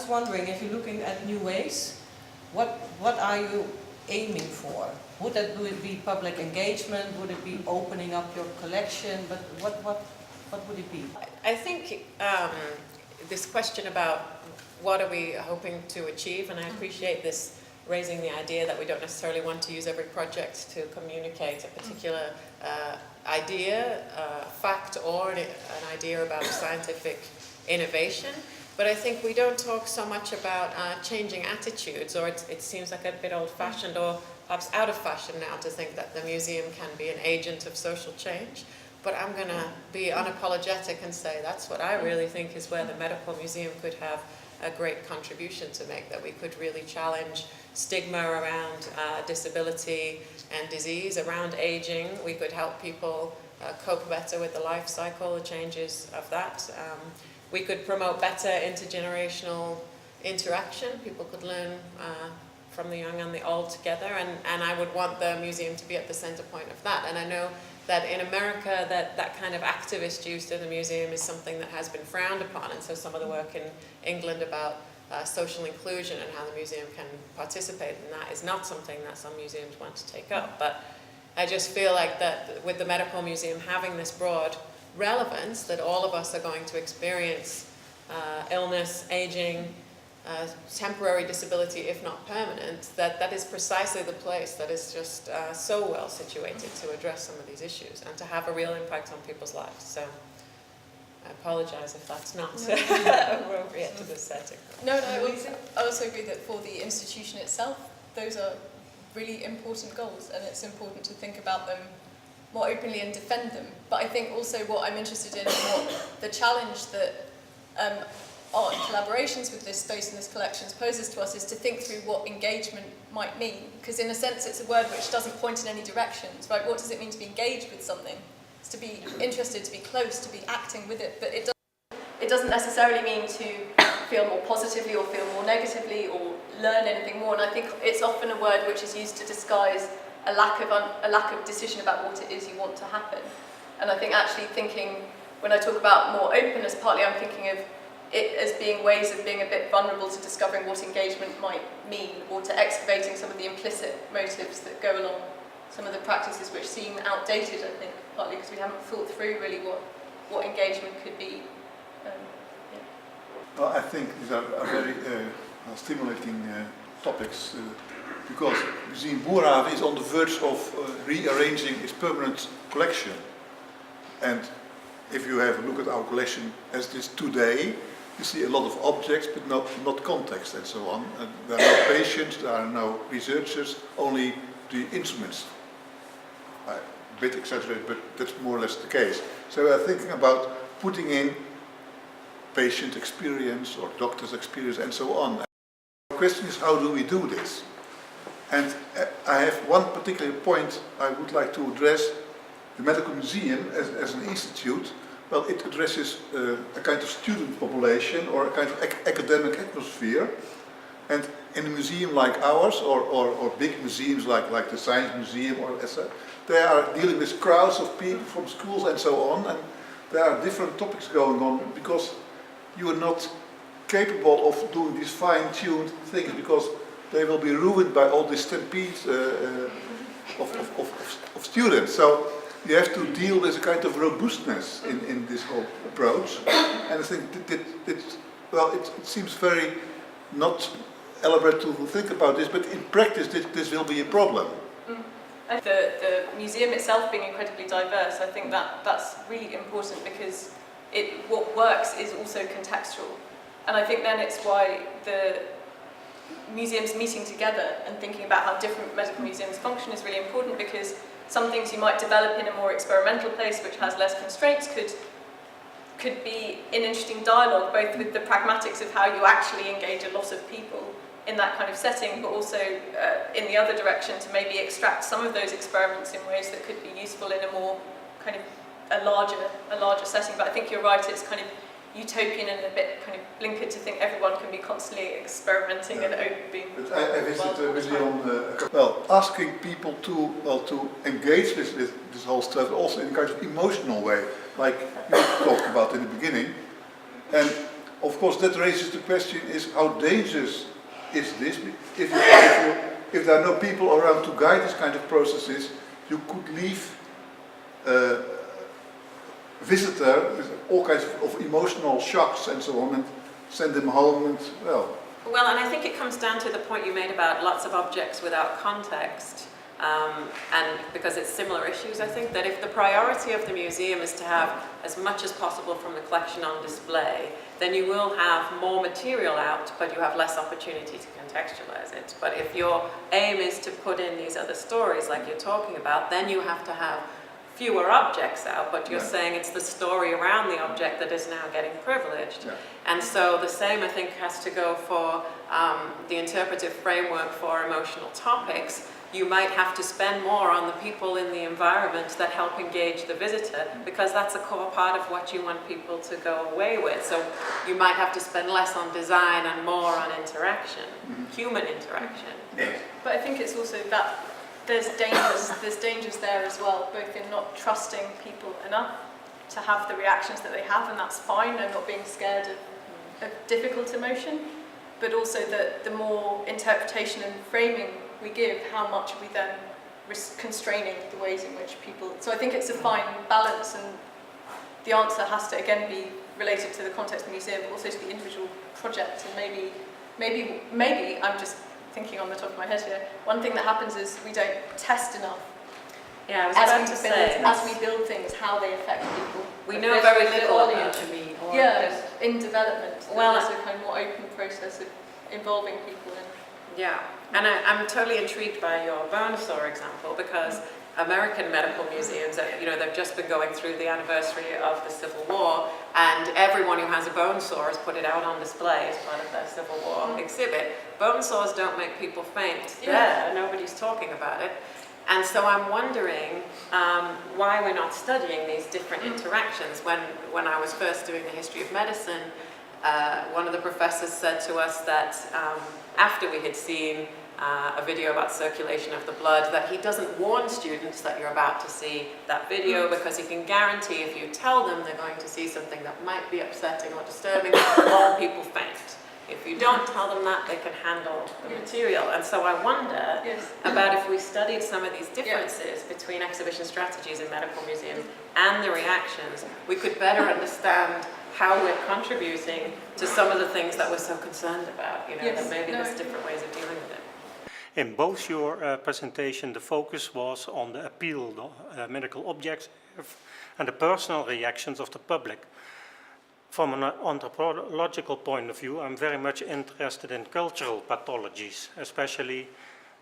just wondering, if you're looking at new ways, what are you aiming for? Would it be public engagement? Would it be opening up your collection? But what would it be? I think this question about what are we hoping to achieve, and I appreciate this raising the idea that we don't necessarily want to use every project to communicate a particular idea, fact, or an idea about scientific innovation. But I think we don't talk so much about changing attitudes, or it seems like a bit old-fashioned or perhaps out of fashion now to think that the museum can be an agent of social change. But I'm going to be unapologetic and say that's what I really think is where the Medical Museum could have a great contribution to make, that we could really challenge stigma around disability and disease, around aging. We could help people cope better with the life cycle, the changes of that. We could promote better intergenerational interaction. People could learn from the young and the old together, and I would want the museum to be at the center point of that. And I know that in America that kind of activist use to the museum is something that has been frowned upon, and so some of the work in England about social inclusion and how the museum can participate in that is not something that some museums want to take up. But I just feel like that with the Medical Museum having this broad relevance, that all of us are going to experience illness, aging, temporary disability, if not permanent, that is precisely the place that is just so well situated to address some of these issues and to have a real impact on people's lives. So I apologize if that's not appropriate to this setting. No, I also agree that for the institution itself, those are really important goals, and it's important to think about them more openly and defend them. But I think also what I'm interested in, and what the challenge that art and collaborations with this space and this collections poses to us, is to think through what engagement might mean. Because in a sense it's a word which doesn't point in any directions, right? What does it mean to be engaged with something? It's to be interested, to be close, to be acting with it. But it doesn't necessarily mean to feel more positively or feel more negatively or learn anything more. And I think it's often a word which is used to disguise a lack of decision about what it is you want to happen. And I think actually thinking, when I talk about more openness, partly I'm thinking of it as being ways of being a bit vulnerable to discovering what engagement might mean, or to excavating some of the implicit motives that go along some of the practices which seem outdated, I think, partly because we haven't thought through really what engagement could be. Yeah. Well, I think these are very stimulating topics, because Museum Boerhaave is on the verge of rearranging its permanent collection. And if you have a look at our collection as it is today, you see a lot of objects, but not context and so on. And there are no patients, there are no researchers, only the instruments. A bit exaggerated, but that's more or less the case. So we are thinking about putting in patient experience or doctor's experience and so on. The question is, how do we do this? And I have one particular point I would like to address. The Medical Museum as an institute, well, it addresses a kind of student population or a kind of academic atmosphere. And in a museum like ours, or big museums like the Science Museum, or etc., they are dealing with crowds of people from schools and so on, and there are different topics going on, because you are not capable of doing these fine-tuned things, because they will be ruined by all this stampede of students. So you have to deal with a kind of robustness in this whole approach. And I think it seems very not elaborate to think about this, but in practice this will be a problem. The museum itself being incredibly diverse, I think that's really important, because what works is also contextual. And I think then it's why the museums meeting together and thinking about how different medical museums function is really important, because some things you might develop in a more experimental place which has less constraints could be an interesting dialogue, both with the pragmatics of how you actually engage a lot of people in that kind of setting, but also in the other direction, to maybe extract some of those experiments in ways that could be useful in a more kind of a larger setting. But I think you're right, it's kind of utopian and a bit kind of blinkered to think everyone can be constantly experimenting and being. But I visited a museum, asking people to engage with this whole stuff also in a kind of emotional way, like you talked about in the beginning. And of course, that raises the question: is how dangerous is this? If there are no people around to guide this kind of processes, you could leave visitor with all kinds of emotional shocks and so on, and send them home. And well. Well, and I think it comes down to the point you made about lots of objects without context. And because it's similar issues, I think that if the priority of the museum is to have as much as possible from the collection on display, then you will have more material out, but you have less opportunity to contextualize it. But if your aim is to put in these other stories like you're talking about, then you have to have fewer objects out, but you're saying it's the story around the object that is now getting privileged. Yeah. And so the same, I think, has to go for the interpretive framework for emotional topics. You might have to spend more on the people in the environment that help engage the visitor, because that's a core part of what you want people to go away with. So you might have to spend less on design and more on interaction, human interaction. But I think it's also that there's dangers there as well, both in not trusting people enough to have the reactions that they have, and that's fine, and not being scared of difficult emotion, but also that the more interpretation and framing we give, how much are we then constraining the ways in which people... So I think it's a fine balance, and the answer has to again be related to the context of the museum, but also to the individual project. And maybe I'm just thinking on the top of my head here, one thing that happens is we don't test enough Yeah, I was about to say, as we build things, how they affect people. we know very little audio about to it. me. Or Yeah, just- in development, Well, there's a kind of more open process of involving people in. Yeah, and I'm totally intrigued by your Bonesaw example, because American medical museums, they've just been going through the anniversary of the Civil War, and everyone who has a bone saw has put it out on display as part of their Civil War exhibit. Bone saws don't make people faint. Yeah. Nobody's talking about it. And so I'm wondering why we're not studying these different interactions. When I was first doing the history of medicine, one of the professors said to us that after we had seen a video about circulation of the blood, that he doesn't warn students that you're about to see that video, because he can guarantee if you tell them they're going to see something that might be upsetting or disturbing, all people faint. If you don't tell them that, they can handle the material. And so I wonder about if we studied some of these differences between exhibition strategies in medical museums and the reactions, we could better understand how we're contributing to some of the things that we're so concerned about, that maybe there's different ways of dealing with it. In both your presentation, the focus was on the appeal medical objects and the personal reactions of the public. From an anthropological point of view, I'm very much interested in cultural pathologies, especially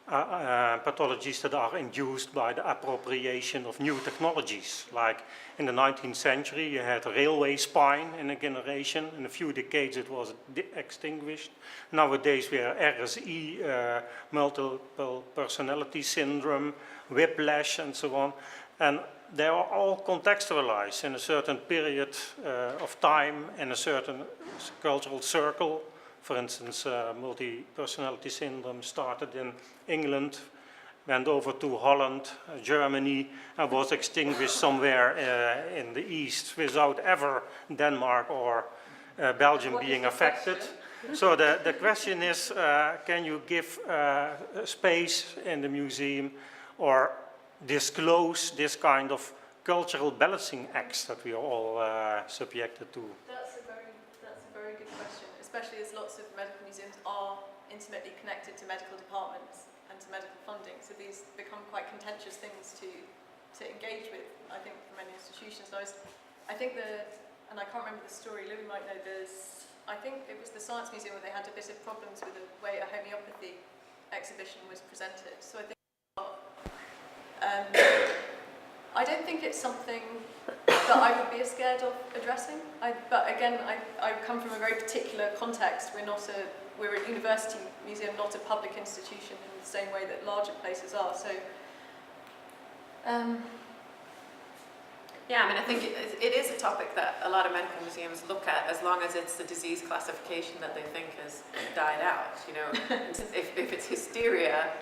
pathologies that are induced by the appropriation of new technologies. Like in the 19th century, you had a railway spine in a generation. In a few decades, it was extinguished. Nowadays, we have RSI, multiple personality syndrome, whiplash, and so on. And they are all contextualized in a certain period of time in a certain cultural circle. For instance, multi-personality syndrome started in England, went over to Holland, Germany, and was extinguished somewhere in the East without ever Denmark or Belgium being affected. So the question is, can you give space in the museum or disclose this kind of cultural balancing acts that we are all subjected to? That's a very good question, especially as lots of medical museums are intimately connected to medical departments and to medical funding, so these become quite contentious things to engage with, I think, for many institutions. I think and I can't remember the story, Louis might know, I think it was the Science Museum where they had a bit of problems with the way a homeopathy exhibition was presented. So I think I don't think it's something that I would be scared of addressing. But again, I come from a very particular context. We're a university museum, not a public institution in the same way that larger places are. So, yeah, I mean, I think it is a topic that a lot of medical museums look at, as long as it's the disease classification that they think has died out. If it's hysteria,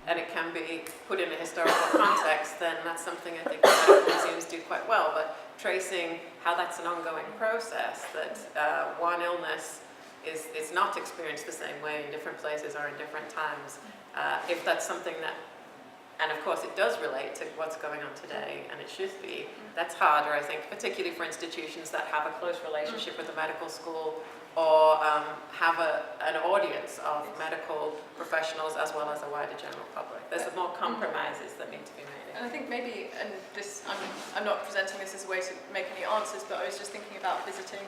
and it can be put in a historical context, then that's something I think that museums do quite well. But tracing how that's an ongoing process, that one illness is not experienced the same way in different places or in different times, if that's something that, and of course it does relate to what's going on today, and it should be, that's harder, I think, particularly for institutions that have a close relationship with the medical school, or have an audience of medical professionals as well as a wider general public. There's more compromises that need to be made. And I think maybe, and this, I'm not presenting this as a way to make any answers, but I was just thinking about visiting,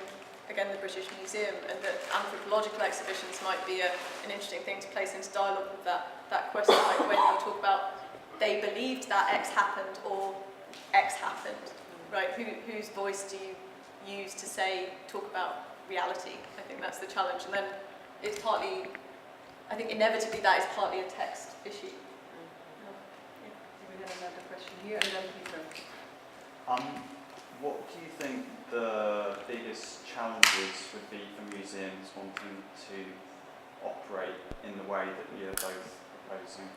again, the British Museum, and that anthropological exhibitions might be an interesting thing to place into dialogue with that question, like when you talk about they believed that X happened or X happened, right? Whose voice do you use to talk about reality? I think that's the challenge. And then it's partly, I think inevitably that is partly a text issue. We have another question here, and then Peter. What do you think the biggest challenges would be for museums wanting to operate in the way that you're both proposing?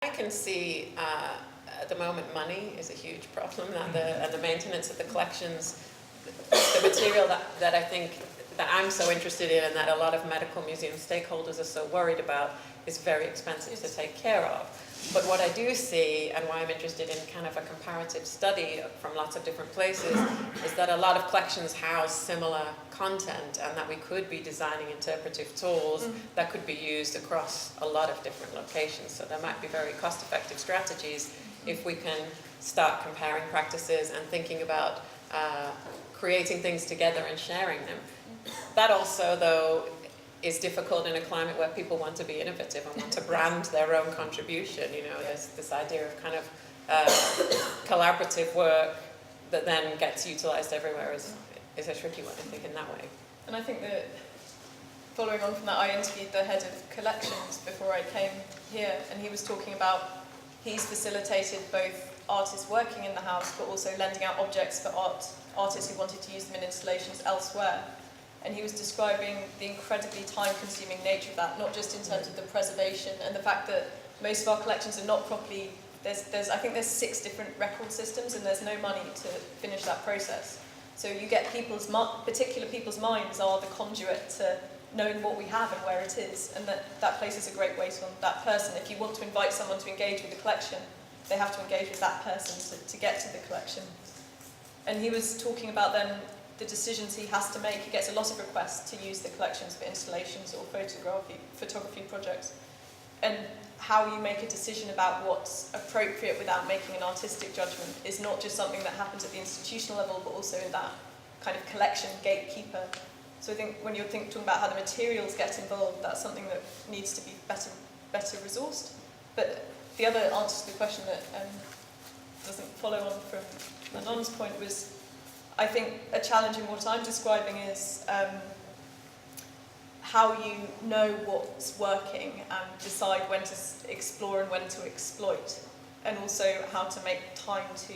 I can see at the moment money is a huge problem, and the maintenance of the collections, the material that I think that I'm so interested in and that a lot of medical museum stakeholders are so worried about is very expensive to take care of. But what I do see, and why I'm interested in kind of a comparative study from lots of different places, is that a lot of collections house similar content, and that we could be designing interpretive tools that could be used across a lot of different locations. So there might be very cost-effective strategies if we can start comparing practices and thinking about creating things together and sharing them. That also, though, is difficult in a climate where people want to be innovative and want to brand their own contribution. You know, there's this idea of kind of collaborative work that then gets utilised everywhere is a tricky one, I think, in that way. And I think that following on from that, I interviewed the head of collections before I came here, and he was talking about he's facilitated both artists working in the house but also lending out objects for artists who wanted to use them in installations elsewhere. And he was describing the incredibly time-consuming nature of that, not just in terms of the preservation and the fact that most of our collections are not properly. I think there's 6 different record systems, and there's no money to finish that process. So you get particular people's minds are the conduit to knowing what we have and where it is, and that places a great weight on that person. If you want to invite someone to engage with the collection, they have to engage with that person to get to the collection. And he was talking about then the decisions he has to make. He gets a lot of requests to use the collections for installations or photography projects. And how you make a decision about what's appropriate without making an artistic judgment is not just something that happens at the institutional level, but also in that kind of collection gatekeeper. So I think when you're talking about how the materials get involved, that's something that needs to be better resourced. But the other answer to the question that doesn't follow on from Manon's point was, I think a challenge in what I'm describing is how you know what's working and decide when to explore and when to exploit, and also how to make time to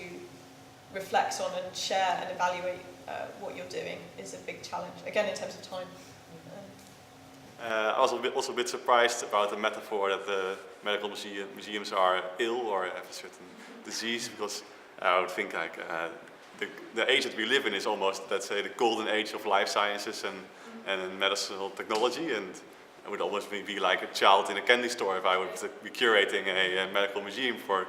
reflect on and share and evaluate what you're doing is a big challenge, again in terms of time. I was also a bit surprised about the metaphor that the medical museums are ill or have a certain disease, because I would think like the age that we live in is almost, let's say, the golden age of life sciences and medicinal technology, and it would almost be like a child in a candy store if I would be curating a medical museum for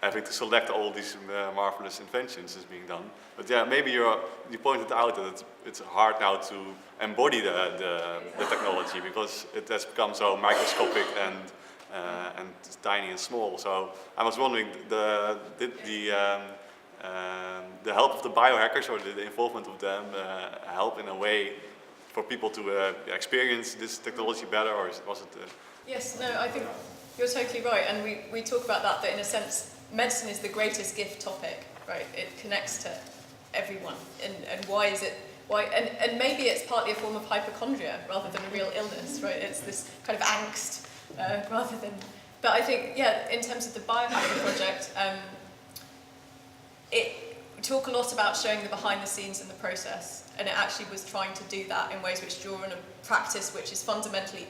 having to select all these marvelous inventions as being done. But yeah, maybe you pointed out that it's hard now to embody the technology because it has become so microscopic and tiny and small. So I was wondering, did the help of the biohackers or the involvement of them help in a way for people to experience this technology better, or was it? Yes, no, I think you're totally right, and we talk about that in a sense, medicine is the greatest gift topic, right? It connects to everyone, and why is it? Why? And maybe it's partly a form of hypochondria rather than a real illness, right? It's this kind of angst rather than. But I think, yeah, in terms of the biohacker project, we talk a lot about showing the behind the scenes in the process, and it actually was trying to do that in ways which draw on a practice which is fundamentally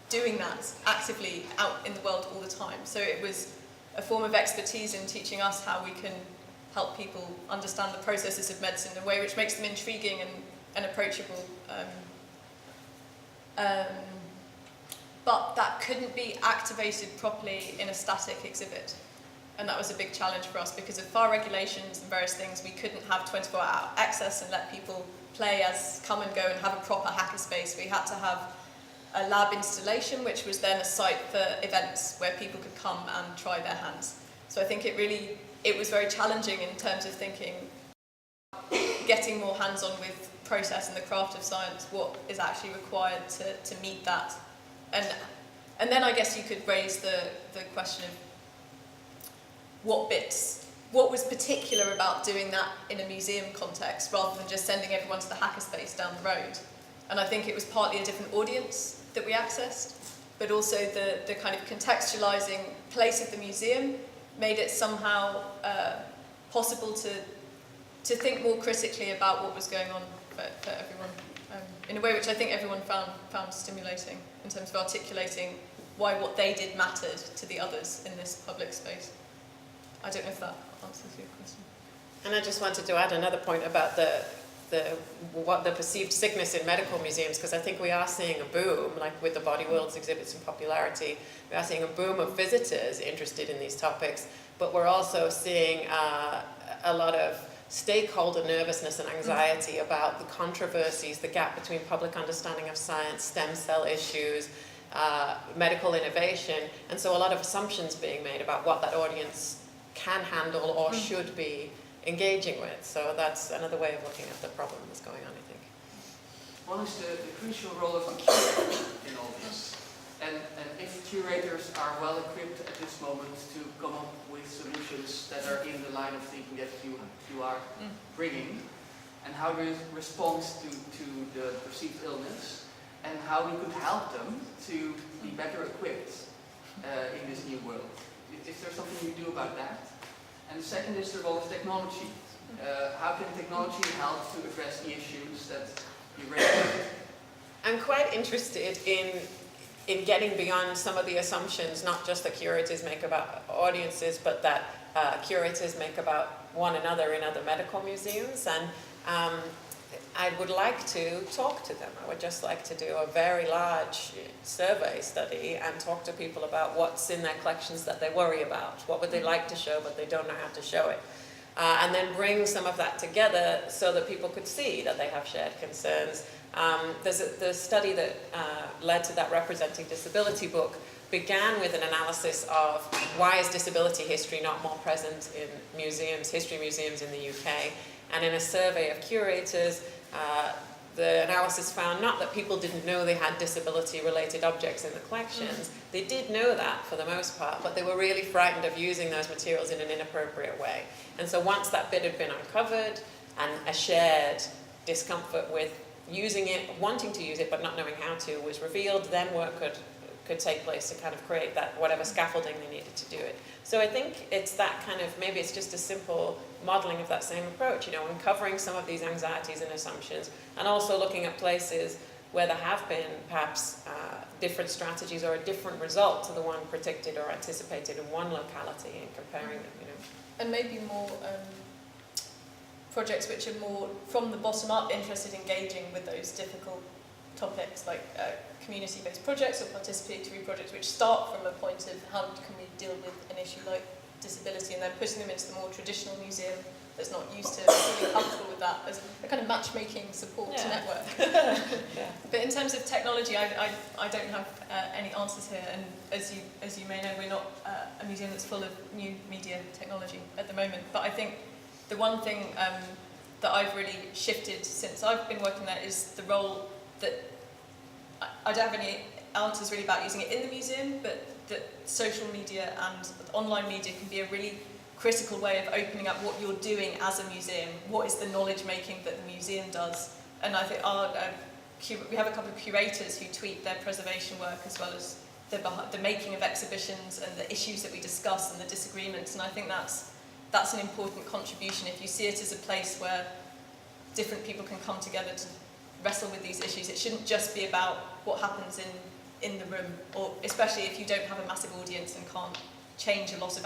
doing that actively out in the world all the time. So it was a form of expertise in teaching us how we can help people understand the processes of medicine in a way which makes them intriguing and approachable. But that couldn't be activated properly in a static exhibit. And that was a big challenge for us because of FAR regulations and various things. We couldn't have 24-hour access and let people play as come and go and have a proper hackerspace. We had to have a lab installation, which was then a site for events where people could come and try their hands. So I think it was very challenging in terms of thinking, getting more hands-on with process and the craft of science, what is actually required to meet that. And then I guess you could raise the question of what was particular about doing that in a museum context rather than just sending everyone to the hackerspace down the road. And I think it was partly a different audience that we accessed, but also the kind of contextualizing place of the museum made it somehow possible to think more critically about what was going on for everyone, in a way which I think everyone found stimulating in terms of articulating why what they did mattered to the others in this public space. I don't know if that answers your question. And I just wanted to add another point about the perceived sickness in medical museums, because I think we are seeing a boom, like with the Body Worlds exhibits in popularity, we are seeing a boom of visitors interested in these topics, but we're also seeing a lot of stakeholder nervousness and anxiety about the controversies, the gap between public understanding of science, stem cell issues, medical innovation, and so a lot of assumptions being made about what that audience can handle or should be engaging with. So that's another way of looking at the problem that's going on, I think. One is the crucial role of the curator in all this. And if curators are well equipped at this moment to come up with solutions that are in the line of thinking that you are bringing, and how do you respond to the perceived illness, and how we could help them to be better equipped in this new world. Is there something you do about that? And the second is the role of technology. How can technology help to address the issues that you raised? I'm quite interested in getting beyond some of the assumptions, not just that curators make about audiences, but that curators make about one another in other medical museums. And I would like to talk to them. I would just like to do a very large survey study and talk to people about what's in their collections that they worry about. What would they like to show, but they don't know how to show it. And then bring some of that together so that people could see that they have shared concerns. The study that led to that Representing Disability book began with an analysis of why is disability history not more present in museums, history museums in the UK. And in a survey of curators, the analysis found not that people didn't know they had disability-related objects in the collections. They did know that for the most part, but they were really frightened of using those materials in an inappropriate way. And so once that bit had been uncovered and a shared discomfort with using it, wanting to use it but not knowing how to was revealed, then work could take place to kind of create that whatever scaffolding they needed to do it. So I think it's that kind of, maybe it's just a simple modeling of that same approach, uncovering some of these anxieties and assumptions, and also looking at places where there have been perhaps different strategies or a different result to the one predicted or anticipated in one locality and comparing them, And maybe more projects which are more from the bottom up interested in engaging with those difficult topics, like community-based projects or participatory projects which start from a point of how can we deal with an issue like disability, and then putting them into the more traditional museum that's not used to feeling comfortable with that as a kind of matchmaking support to network. But in terms of technology, I don't have any answers here, and as you may know, we're not a museum that's full of new media technology at the moment. But I think the one thing that I've really shifted since I've been working there is the role that I don't have any answers really about using it in the museum, but that social media and online media can be a really critical way of opening up what you're doing as a museum. What is the knowledge making that the museum does? And I think we have a couple of curators who tweet their preservation work as well as the making of exhibitions and the issues that we discuss and the disagreements. And I think that's an important contribution. If you see it as a place where different people can come together to wrestle with these issues, it shouldn't just be about what happens in the room, or especially if you don't have a massive audience and can't change a lot of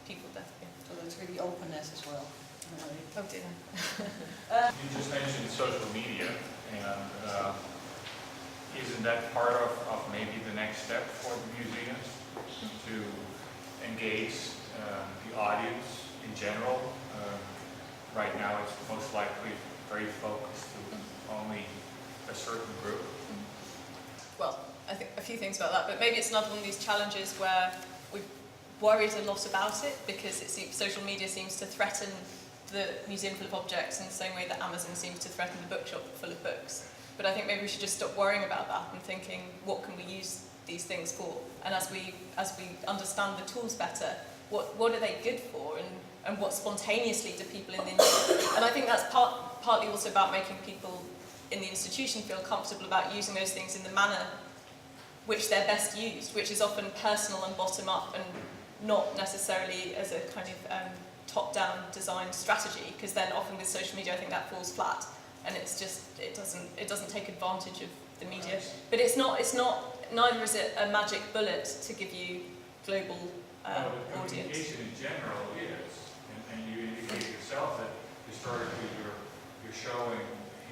people there. Yeah. So that's really openness as well. Oh dear. You just mentioned social media, and isn't that part of maybe the next step for the museums to engage the audience in general? Right now it's most likely very focused to only a certain group. Well, I think a few things about that, but maybe it's another one of these challenges where we've worried a lot about it because it seems, social media seems to threaten the museum full of objects in the same way that Amazon seems to threaten the bookshop full of books. But I think maybe we should just stop worrying about that and thinking, what can we use these things for? And as we understand the tools better, what are they good for, and what spontaneously do people in the institution? And I think that's partly also about making people in the institution feel comfortable about using those things in the manner which they're best used, which is often personal and bottom up, and not necessarily as a kind of top-down design strategy, because then often with social media I think that falls flat, and it's just it doesn't take advantage of the media. But it's not neither is it a magic bullet to give you global The audience. communication in general is, and you indicate yourself that historically you're showing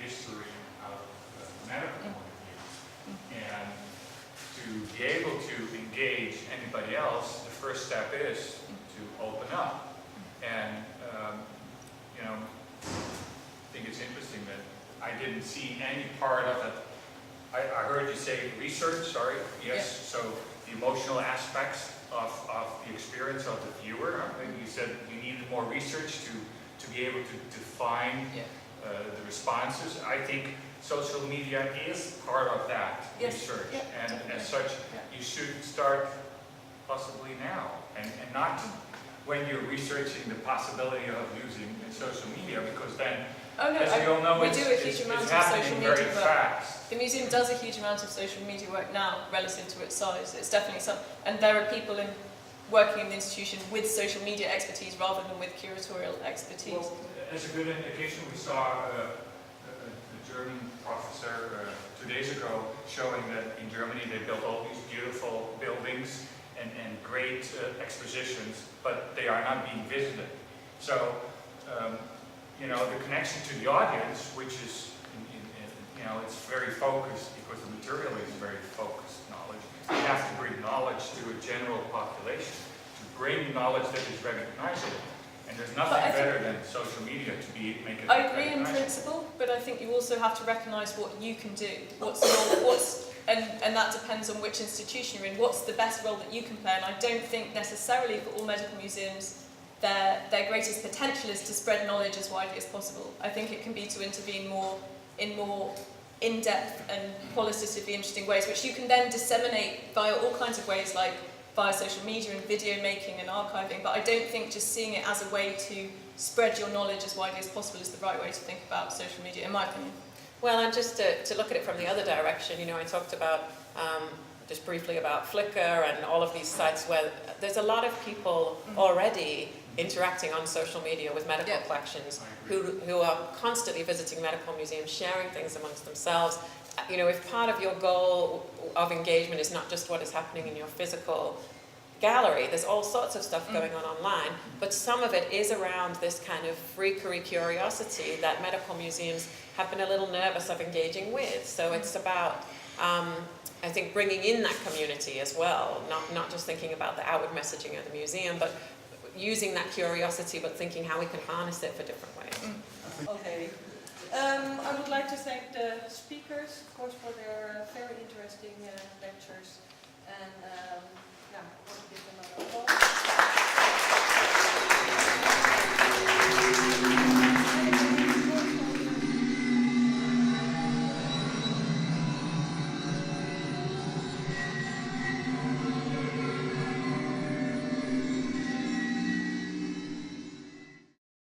history out of a medical point of view, and to be able to engage anybody else, the first step is to open up. And you know, I think it's interesting that I didn't see any part of it. I heard you say research, sorry, yes, Yeah. so the emotional aspects of the experience of the viewer. Huh? You said you needed more research to be able to define the responses. I think social media is part of that research, and as such, you should start possibly now, and not when you're researching the possibility of using social media, because then, as we all know, we do a huge it's amount of happening social very media work. fast. The museum does a huge amount of social media work now relative to its size. It's definitely some, and there are people working in the institution with social media expertise rather than with curatorial expertise. Well, as a good indication, we saw a German professor 2 days ago showing that in Germany they built all these beautiful buildings and great expositions, but they are not being visited. So, you know, the connection to the audience, which is, you know, it's very focused because the material is very focused knowledge. You have to bring knowledge to a general population, to bring knowledge that is recognizable. And there's nothing better than social media to make it I agree in recognizable. principle, but I think you also have to recognise what you can do. And that depends on which institution you're in. What's the best role that you can play? And I don't think necessarily for all medical museums their greatest potential is to spread knowledge as widely as possible. I think it can be to intervene in more in-depth and qualitatively interesting ways, which you can then disseminate via all kinds of ways, like via social media and video making and archiving. But I don't think just seeing it as a way to spread your knowledge as widely as possible is the right way to think about social media, in my opinion. Well, and just to look at it from the other direction, you know, I talked about, just briefly about Flickr and all of these sites where there's a lot of people already interacting on social media with medical collections who are constantly visiting medical museums, sharing things amongst themselves. You know, if part of your goal of engagement is not just what is happening in your physical gallery, there's all sorts of stuff going on online, but some of it is around this kind of freakery curiosity that medical museums have been a little nervous of engaging with. So it's about, I think, bringing in that community as well, not just thinking about the outward messaging of the museum, but using that curiosity, but thinking how we can harness it for different ways. Okay. I would like to thank the speakers, of course, for their very interesting lectures.